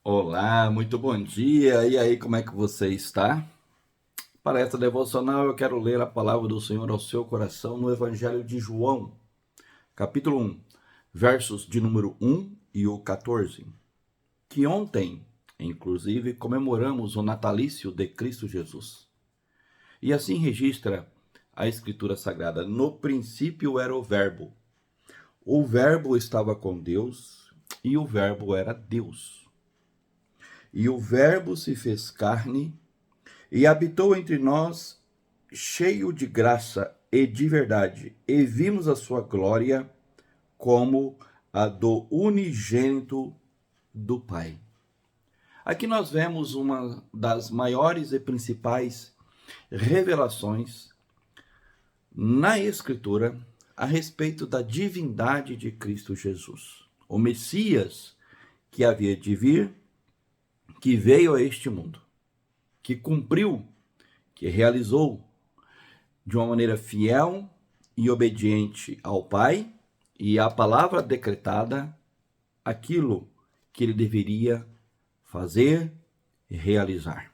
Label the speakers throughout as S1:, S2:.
S1: Olá, muito bom dia. E aí, como é que você está? Para esta devocional, eu quero ler a palavra do Senhor ao seu coração no Evangelho de João, capítulo 1, versos de número 1 e o 14, que ontem, inclusive, comemoramos o natalício de Cristo Jesus. E assim registra a Escritura Sagrada: no princípio era o Verbo estava com Deus e o Verbo era Deus. E o Verbo se fez carne e habitou entre nós, cheio de graça e de verdade, e vimos a sua glória como a do unigênito do Pai. Aqui nós vemos uma das maiores e principais revelações na Escritura a respeito da divindade de Cristo Jesus, o Messias que havia de vir, que veio a este mundo, que cumpriu, que realizou de uma maneira fiel e obediente ao Pai e à palavra decretada aquilo que ele deveria fazer e realizar.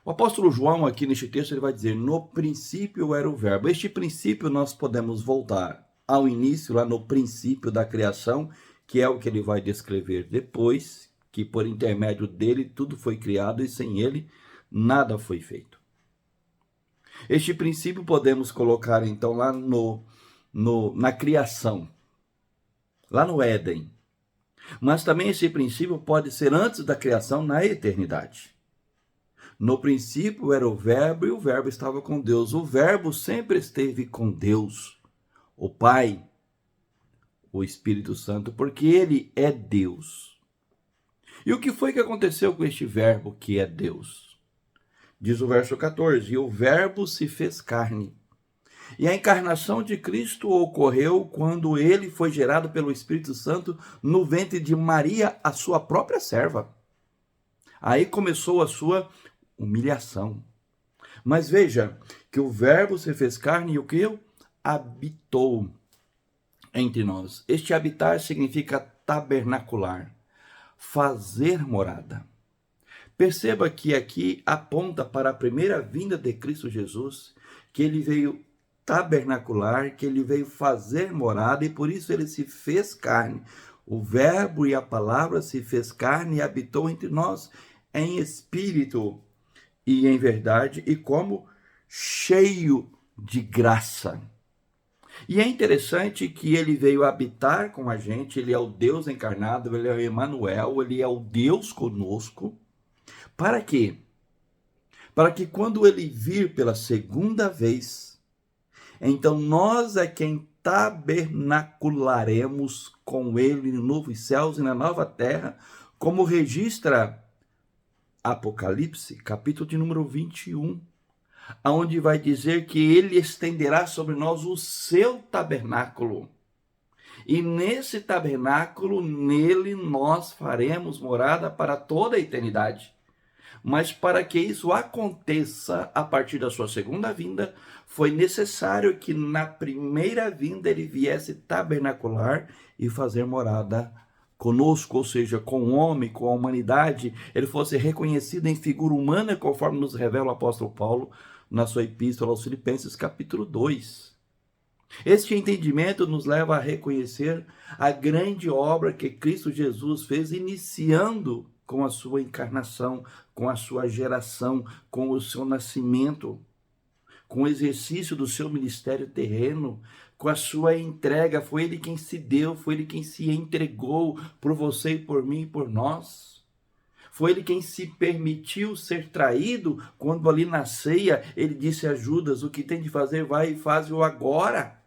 S1: O apóstolo João, aqui neste texto, ele vai dizer: no princípio era o Verbo. Este princípio nós podemos voltar ao início, lá no princípio da criação, que é o que ele vai descrever depois, que por intermédio dele tudo foi criado e sem ele nada foi feito. Este princípio podemos colocar então lá na criação, lá no Éden. Mas também esse princípio pode ser antes da criação, na eternidade. No princípio era o Verbo e o Verbo estava com Deus. O Verbo sempre esteve com Deus, o Pai, o Espírito Santo, porque ele é Deus. E o que foi que aconteceu com este Verbo que é Deus? Diz o verso 14: e o Verbo se fez carne. E a encarnação de Cristo ocorreu quando ele foi gerado pelo Espírito Santo no ventre de Maria, a sua própria serva. Aí começou a sua humilhação. Mas veja que o Verbo se fez carne e o que? Habitou entre nós. Este habitar significa tabernacular, fazer morada. Perceba que aqui aponta para a primeira vinda de Cristo Jesus, que ele veio tabernacular, que ele veio fazer morada e por isso ele se fez carne. O Verbo e a palavra se fez carne e habitou entre nós em espírito e em verdade e como cheio de graça. E é interessante que ele veio habitar com a gente, ele é o Deus encarnado, ele é o Emanuel, ele é o Deus conosco. Para quê? Para que quando ele vir pela segunda vez, então nós é quem tabernacularemos com ele no novos céus e na nova terra, como registra Apocalipse, capítulo de número 21, onde vai dizer que ele estenderá sobre nós o seu tabernáculo. E nesse tabernáculo, nele nós faremos morada para toda a eternidade. Mas para que isso aconteça a partir da sua segunda vinda, foi necessário que na primeira vinda ele viesse tabernacular e fazer morada conosco, ou seja, com o homem, com a humanidade, ele fosse reconhecido em figura humana, conforme nos revela o apóstolo Paulo na sua epístola aos Filipenses, capítulo 2. Este entendimento nos leva a reconhecer a grande obra que Cristo Jesus fez, iniciando com a sua encarnação, com a sua geração, com o seu nascimento, com o exercício do seu ministério terreno, com a sua entrega. Foi ele quem se deu, foi ele quem se entregou por você e por mim e por nós. Foi ele quem se permitiu ser traído, quando ali na ceia ele disse a Judas: o que tem de fazer, vai e faz-o agora.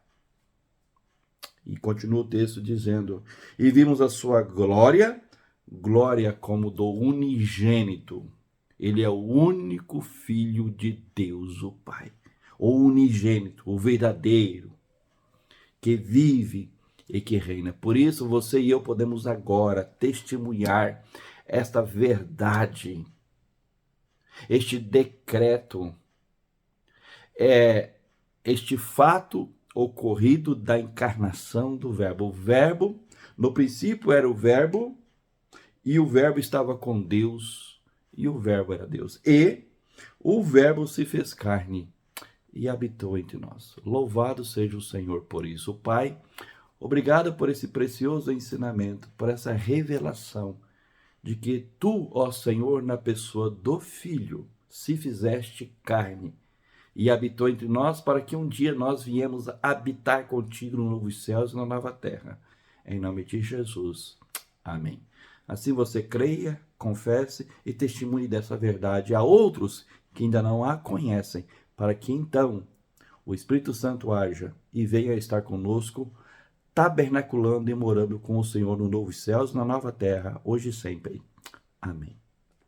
S1: E continua o texto dizendo: e vimos a sua glória, glória como do unigênito. Ele é o único filho de Deus, o Pai. O unigênito, o verdadeiro, que vive e que reina. Por isso você e eu podemos agora testemunhar esta verdade, este decreto, este fato ocorrido da encarnação do Verbo. O Verbo, no princípio era o Verbo, e o Verbo estava com Deus, e o Verbo era Deus. E o Verbo se fez carne e habitou entre nós. Louvado seja o Senhor por isso. Pai, obrigado por esse precioso ensinamento, por essa revelação de que tu, ó Senhor, na pessoa do Filho, se fizeste carne e habitou entre nós para que um dia nós viemos habitar contigo no novo céus e na nova terra. Em nome de Jesus. Amém. Assim você creia, confesse e testemunhe dessa verdade a outros que ainda não a conhecem, para que então o Espírito Santo haja e venha estar conosco, tabernaculando e morando com o Senhor no novo céus e na nova terra, hoje e sempre. Amém.